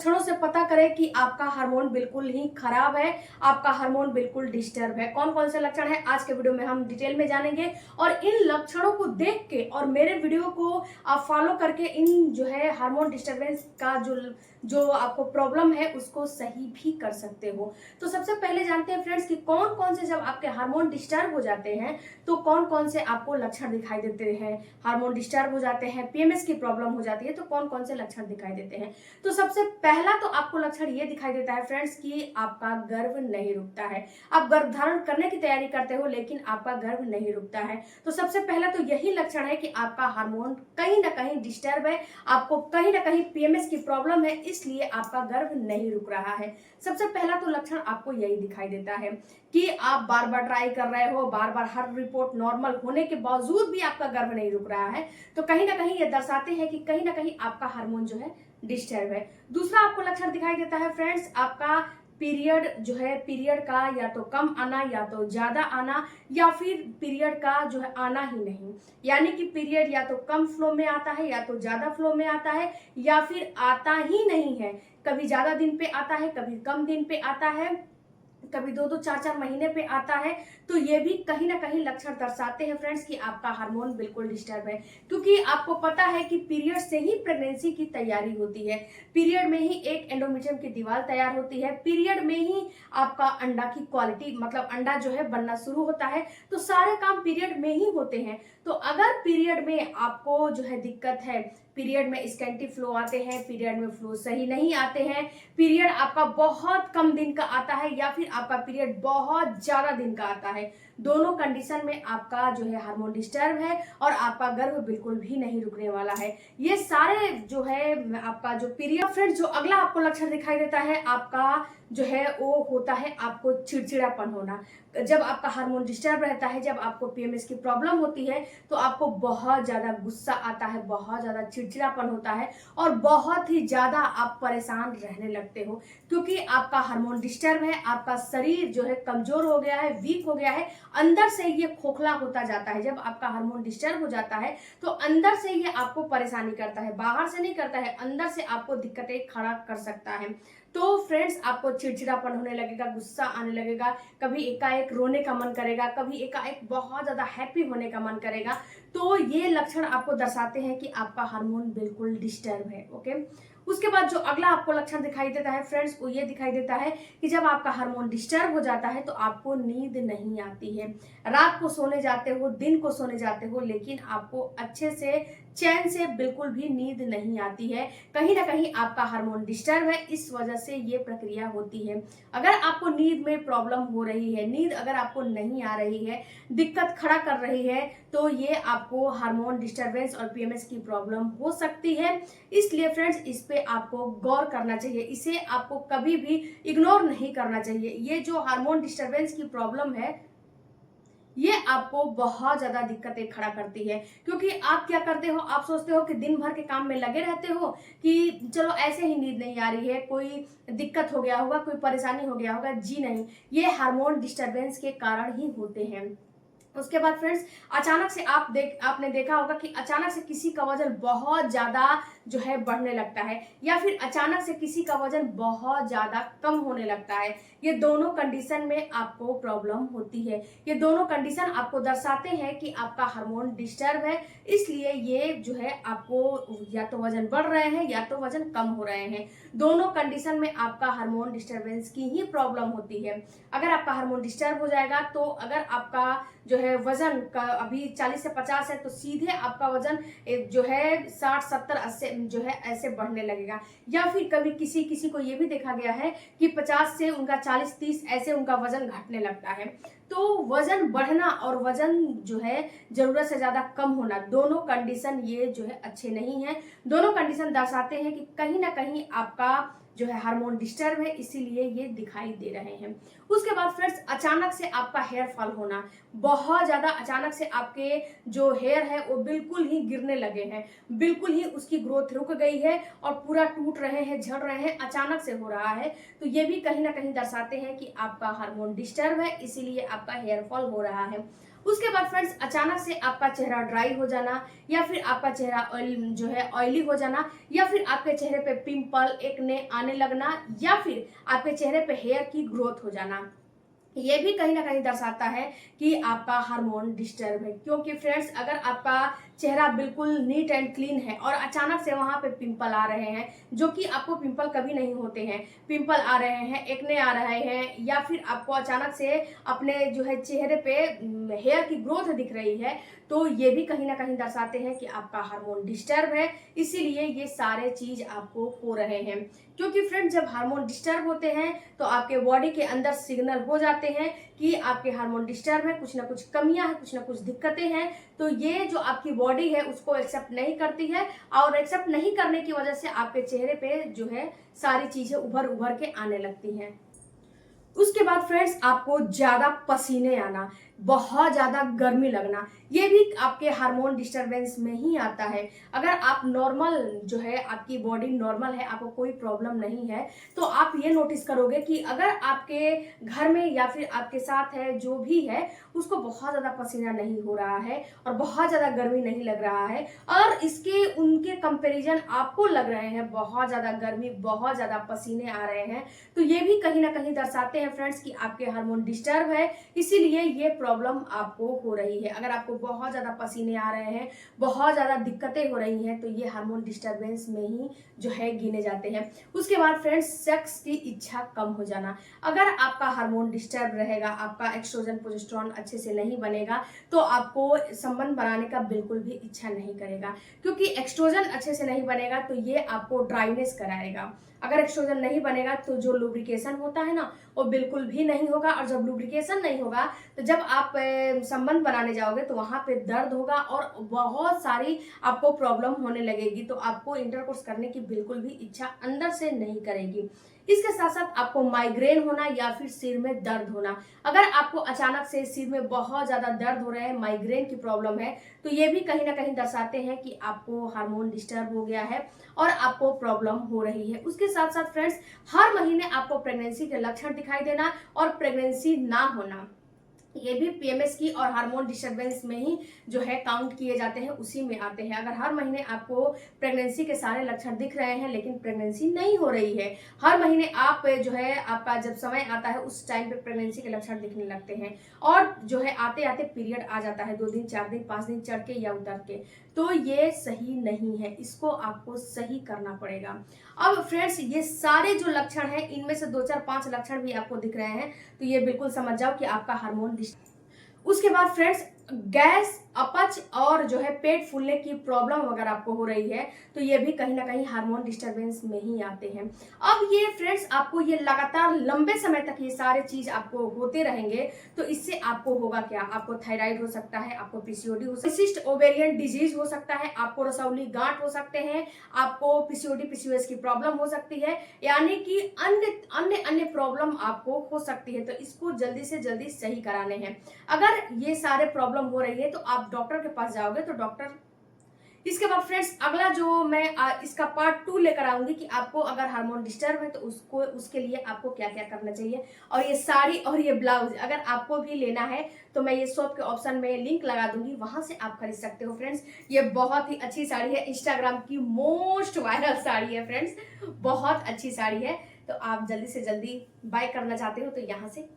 लक्षणों से पता करें कि आपका हार्मोन बिल्कुल ही खराब है, आपका हार्मोन बिल्कुल डिस्टर्ब है। कौन कौन से लक्षण है आज के वीडियो में हम डिटेल में जानेंगे और इन लक्षणों को देख के और मेरे वीडियो को आप फॉलो करके इन जो है हार्मोन डिस्टर्बेंस का जो आपको प्रॉब्लम है उसको सही भी कर सकते हो। तो सबसे पहले जानते हैं फ्रेंड्स कि कौन कौन से जब आपके हार्मोन डिस्टर्ब हो जाते हैं तो कौन कौन से आपको लक्षण दिखाई देते हैं। हार्मोन डिस्टर्ब हो जाते हैं, पीएमएस की प्रॉब्लम हो जाती है तो कौन कौन से लक्षण दिखाई देते हैं। तो सबसे पहला तो आपको लक्षण ये दिखाई देता है फ्रेंड्स कि आपका गर्भ नहीं रुकता है। आप गर्भ धारण करने की तैयारी करते हो लेकिन आपका गर्भ नहीं रुकता है। तो सबसे पहला तो यही लक्षण है कि आपका हार्मोन कहीं ना कहीं डिस्टर्ब है, आपको कहीं ना कहीं पीएमएस की प्रॉब्लम है, इसलिए आपका गर्भ नहीं रुक रहा है। सबसे पहला तो लक्षण आपको यही दिखाई देता है कि आप बार बार ट्राई कर रहे हो, बार बार हर रिपोर्ट नॉर्मल होने के बावजूद भी आपका गर्भ नहीं रुक रहा है, तो कहीं ना कहीं ये दर्शाते हैं कि कहीं ना कहीं आपका हार्मोन जो है डिस्टर्ब है। दूसरा आपको लक्षण दिखाई देता है फ्रेंड्स आपका पीरियड जो है, पीरियड का या तो कम आना या तो ज्यादा आना या फिर पीरियड का जो है आना ही नहीं, यानी कि पीरियड या तो कम फ्लो में आता है या तो ज्यादा फ्लो में आता है या फिर आता ही नहीं है। कभी ज्यादा दिन पे आता है, कभी कम दिन पे आता है, कभी 2-2 4-4 महीने पे आता है। तो ये भी कहीं ना कहीं लक्षण दर्शाते हैं फ्रेंड्स कि आपका हार्मोन बिल्कुल डिस्टर्ब है, क्योंकि आपको पता है कि पीरियड से ही प्रेगनेंसी की तैयारी होती है, पीरियड में ही एक एंडोमेट्रियम की दीवार तैयार होती है, पीरियड में ही आपका अंडा की क्वालिटी मतलब अंडा जो है बनना शुरू होता है। तो सारे काम पीरियड में ही होते हैं। तो अगर पीरियड में आपको जो है दिक्कत है, पीरियड में स्कैंटी फ्लो आते हैं, पीरियड में फ्लो सही नहीं आते हैं, पीरियड आपका बहुत कम दिन का आता है या फिर आपका पीरियड बहुत ज्यादा दिन का आता है, दोनों कंडीशन में आपका जो है हार्मोन डिस्टर्ब है और आपका गर्भ बिल्कुल भी नहीं रुकने वाला है। ये सारे जो है आपका जो पीरियड फ्रेंड, जो अगला आपको लक्षण दिखाई देता है आपका जो है वो होता है आपको चिड़चिड़ापन होना। जब आपका हार्मोन डिस्टर्ब रहता है, जब आपको पीएमएस की प्रॉब्लम होती है तो आपको बहुत ज्यादा गुस्सा आता है, बहुत ज्यादा चिड़चिड़ापन होता है और बहुत ही ज्यादा आप परेशान रहने लगते हो, क्योंकि आपका हार्मोन डिस्टर्ब है, आपका शरीर जो है कमजोर हो गया है, वीक हो गया है, अंदर से ये खोखला होता जाता है। जब आपका हार्मोन डिस्टर्ब हो जाता है तो अंदर से ये आपको परेशानी करता है, बाहर से नहीं करता है, अंदर से आपको दिक्कतें खड़ा कर सकता है। तो फ्रेंड्स आपको चिड़चिड़ापन होने लगेगा, गुस्सा आने लगेगा, कभी एकाएक रोने का मन करेगा, कभी एकाएक बहुत ज्यादा हैप्पी होने का मन करेगा। तो ये लक्षण आपको दर्शाते हैं कि आपका हार्मोन बिल्कुल डिस्टर्ब है। ओके, उसके बाद जो अगला आपको लक्षण दिखाई देता है फ्रेंड्स वो ये दिखाई देता है कि जब आपका हार्मोन डिस्टर्ब हो जाता है तो आपको नींद नहीं आती है। रात को सोने जाते हो, दिन को सोने जाते हो, लेकिन आपको अच्छे से चैन से बिल्कुल भी नींद नहीं आती है। कहीं ना कहीं आपका हार्मोन डिस्टर्ब है, इस वजह से ये प्रक्रिया होती है। अगर आपको नींद में प्रॉब्लम हो रही है, नींद अगर आपको नहीं आ रही है, दिक्कत खड़ा कर रही है, तो ये आपको हार्मोन डिस्टर्बेंस और पीएमएस की प्रॉब्लम हो सकती है। इसलिए फ्रेंड्स इस पे आपको गौर करना चाहिए, इसे आपको कभी भी इग्नोर नहीं करना चाहिए। ये जो हार्मोन डिस्टर्बेंस की प्रॉब्लम है ये आपको बहुत ज्यादा दिक्कतें खड़ा करती है, क्योंकि आप क्या करते हो, आप सोचते हो कि दिन भर के काम में लगे रहते हो कि चलो ऐसे ही नींद नहीं आ रही है, कोई दिक्कत हो गया होगा, कोई परेशानी हो गया होगा। जी नहीं, ये हार्मोन डिस्टरबेंस के कारण ही होते हैं। उसके बाद फ्रेंड्स अचानक से आपने देखा होगा कि अचानक से किसी का वजन बहुत ज्यादा जो है बढ़ने लगता है या फिर अचानक से किसी का वजन बहुत ज्यादा कम होने लगता है। ये दोनों कंडीशन में आपको प्रॉब्लम होती है। ये दोनों कंडीशन आपको दर्शाते हैं कि आपका हार्मोन डिस्टर्ब है, इसलिए ये जो है आपको या तो वजन बढ़ रहे हैं या तो वजन कम हो रहे हैं। दोनों कंडीशन में आपका हार्मोन डिस्टर्बेंस की ही प्रॉब्लम होती है। अगर आपका हार्मोन डिस्टर्ब हो जाएगा तो अगर आपका जो है वजन का अभी 40 से 50 है तो सीधे आपका वजन जो है 60 70 80 जो है ऐसे बढ़ने लगेगा। या फिर कभी किसी किसी को ये भी देखा गया है कि 50 से उनका 40 30 ऐसे उनका वजन घटने लगता है। तो वजन बढ़ना और वजन जो है जरूरत से ज्यादा कम होना, दोनों कंडीशन ये जो है अच्छे नहीं है। दोनों कंडीशन दर्शाते हैं कि कहीं ना कहीं आपका जो है हार्मोन डिस्टर्ब है, इसीलिए ये दिखाई दे रहे हैं। उसके बाद फ्रेंड्स अचानक से आपका हेयर फॉल होना, बहुत ज्यादा अचानक से आपके जो हेयर है वो बिल्कुल ही गिरने लगे हैं, बिल्कुल ही उसकी ग्रोथ रुक गई है और पूरा टूट रहे हैं, झड़ रहे हैं, अचानक से हो रहा है। तो ये भी कहीं ना कहीं दर्शाते हैं कि आपका हार्मोन डिस्टर्ब है, इसीलिए आपका हेयर फॉल हो रहा है। उसके बाद फ्रेंड्स अचानक से आपका चेहरा ड्राई हो जाना, या फिर आपका चेहरा ऑयली हो जाना, या फिर आपके चेहरे पे पिंपल, एक्ने आने लगना, या फिर आपके चेहरे पे हेयर की ग्रोथ हो जाना, ये भी कहीं ना कहीं दर्शाता है कि आपका हार्मोन डिस्टर्ब है। क्योंकि फ्रेंड्स अगर आपका चेहरा बिल्कुल नीट एंड क्लीन है और अचानक से वहां पे पिंपल आ रहे हैं, जो कि आपको पिंपल कभी नहीं होते हैं, पिंपल आ रहे हैं, एक्ने आ रहे हैं, या फिर आपको अचानक से अपने जो है चेहरे पे हेयर की ग्रोथ दिख रही है, तो ये भी कहीं ना कहीं दर्शाते हैं कि आपका हार्मोन डिस्टर्ब है। इसीलिए ये सारे चीज आपको हो रहे हैं। क्योंकि फ्रेंड्स जब हार्मोन डिस्टर्ब होते हैं तो आपके बॉडी के अंदर सिग्नल हो जाते हैं कि आपके हार्मोन डिस्टर्ब है, कुछ ना कुछ कमियां हैं, कुछ ना कुछ दिक्कतें हैं। तो ये जो आपकी बॉडी है उसको एक्सेप्ट नहीं करती है, और एक्सेप्ट नहीं करने की वजह से आपके चेहरे पे जो है सारी चीजें उभर उभर के आने लगती हैं। उसके बाद फ्रेंड्स आपको ज्यादा पसीने आना, बहुत ज्यादा गर्मी लगना, ये भी आपके हार्मोन डिस्टरबेंस में ही आता है। अगर आप नॉर्मल जो है, आपकी बॉडी नॉर्मल है, आपको कोई प्रॉब्लम नहीं है, तो आप ये नोटिस करोगे कि अगर आपके घर में या फिर आपके साथ है जो भी है उसको बहुत ज्यादा पसीना नहीं हो रहा है और बहुत ज्यादा गर्मी नहीं लग रहा है, और इसके उनके कंपैरिजन आपको लग रहे हैं बहुत ज्यादा गर्मी, बहुत ज्यादा पसीने आ रहे हैं, तो ये भी कहीं ना कहीं दर्शाते हैं फ्रेंड्स कि आपके हार्मोन डिस्टर्ब है। इसीलिए ये प्रॉब्लम आपको हो रही है। अगर आपको बहुत ज्यादा पसीने आ रहे हैं, बहुत ज्यादा दिक्कतें हो रही हैं, तो ये हार्मोन डिस्टरबेंस में ही जो है गिने जाते हैं। उसके बाद फ्रेंड्स सेक्स की इच्छा कम हो जाना। अगर आपका हार्मोन डिस्टर्ब रहेगा, आपका एस्ट्रोजन प्रोजेस्टेरोन अच्छे से नहीं बनेगा, तो आपको संबंध बनाने का बिल्कुल भी इच्छा नहीं करेगा। क्योंकि एस्ट्रोजन अच्छे से नहीं बनेगा तो ये आपको ड्राइनेस कराएगा। अगर एक्सट्रोजन नहीं बनेगा तो जो लुब्रिकेशन होता है ना, वो बिल्कुल भी नहीं होगा, और जब लुब्रिकेशन नहीं होगा तो जब आप संबंध बनाने जाओगे तो वहां पे दर्द होगा और बहुत सारी आपको प्रॉब्लम होने लगेगी, तो आपको इंटरकोर्स करने की बिल्कुल भी इच्छा अंदर से नहीं करेगी। इसके साथ साथ आपको माइग्रेन होना या फिर सिर में दर्द होना। अगर आपको अचानक से सिर में बहुत ज्यादा दर्द हो रहे हैं, माइग्रेन की प्रॉब्लम है, तो ये भी कहीं ना कहीं दर्शाते हैं कि आपको हार्मोन डिस्टर्ब हो गया है और आपको प्रॉब्लम हो रही है। उसके साथ साथ फ्रेंड्स हर महीने आपको प्रेगनेंसी के लक्षण दिखाई देना और प्रेगनेंसी ना होना, ये भी पीएमएस की और हार्मोन डिस्टरबेंस में ही जो है काउंट किए जाते हैं, उसी में आते हैं। अगर हर महीने आपको प्रेगनेंसी के सारे लक्षण दिख रहे हैं लेकिन प्रेगनेंसी नहीं हो रही है, हर महीने आप जो है आपका जब समय आता है उस टाइम पे प्रेगनेंसी के लक्षण दिखने लगते हैं, और जो है आते आते पीरियड आ जाता है 2 दिन 4 दिन 5 दिन चढ़ के या उतर के, तो ये सही नहीं है, इसको आपको सही करना पड़ेगा। अब फ्रेंड्स ये सारे जो लक्षण हैं, इनमें से 2 4 5 लक्षण भी आपको दिख रहे हैं, तो ये बिल्कुल समझ जाओ कि आपका हार्मोन। उसके बाद फ्रेंड्स गैस, अपच और जो है पेट फूलने की प्रॉब्लम अगर आपको हो रही है, तो ये भी कहीं ना कहीं हार्मोन डिस्टरबेंस में ही आते हैं। अब ये फ्रेंड्स आपको ये लगातार लंबे समय तक ये सारे चीज आपको होते रहेंगे, तो इससे आपको होगा क्या, आपको थायराइड हो सकता है, आपको पीसीओडी हो सकता है, पॉलिसिस्ट ओवेरियन डिजीज हो सकता है, आपको रसौली गांठ हो सकते हैं, आपको पीसीओडी पीसीओएस की प्रॉब्लम हो सकती है, यानी कि अन्य अन्य अन्य प्रॉब्लम आपको हो सकती है। तो इसको जल्दी से जल्दी सही कराने हैं। अगर ये सारे प्रॉब्लम हो रही है तो आप डॉक्टर के पास जाओगे तो डॉक्टर। इसके बाद फ्रेंड्स अगला जो मैं इसका पार्ट 2 लेकर आऊंगी कि आपको अगर हार्मोन डिस्टर्ब है तो उसको उसके लिए आपको क्या क्या करना चाहिए, और ये साड़ी और ये ब्लाउज अगर आपको भी लेना है तो मैं ये शॉप के ऑप्शन में लिंक लगा दूंगी, वहां से आप खरीद सकते हो। फ्रेंड्स ये बहुत ही अच्छी साड़ी है, इंस्टाग्राम की मोस्ट वायरल साड़ी है फ्रेंड्स, बहुत अच्छी साड़ी है। तो आप जल्दी से जल्दी बाय करना चाहते हो तो यहाँ से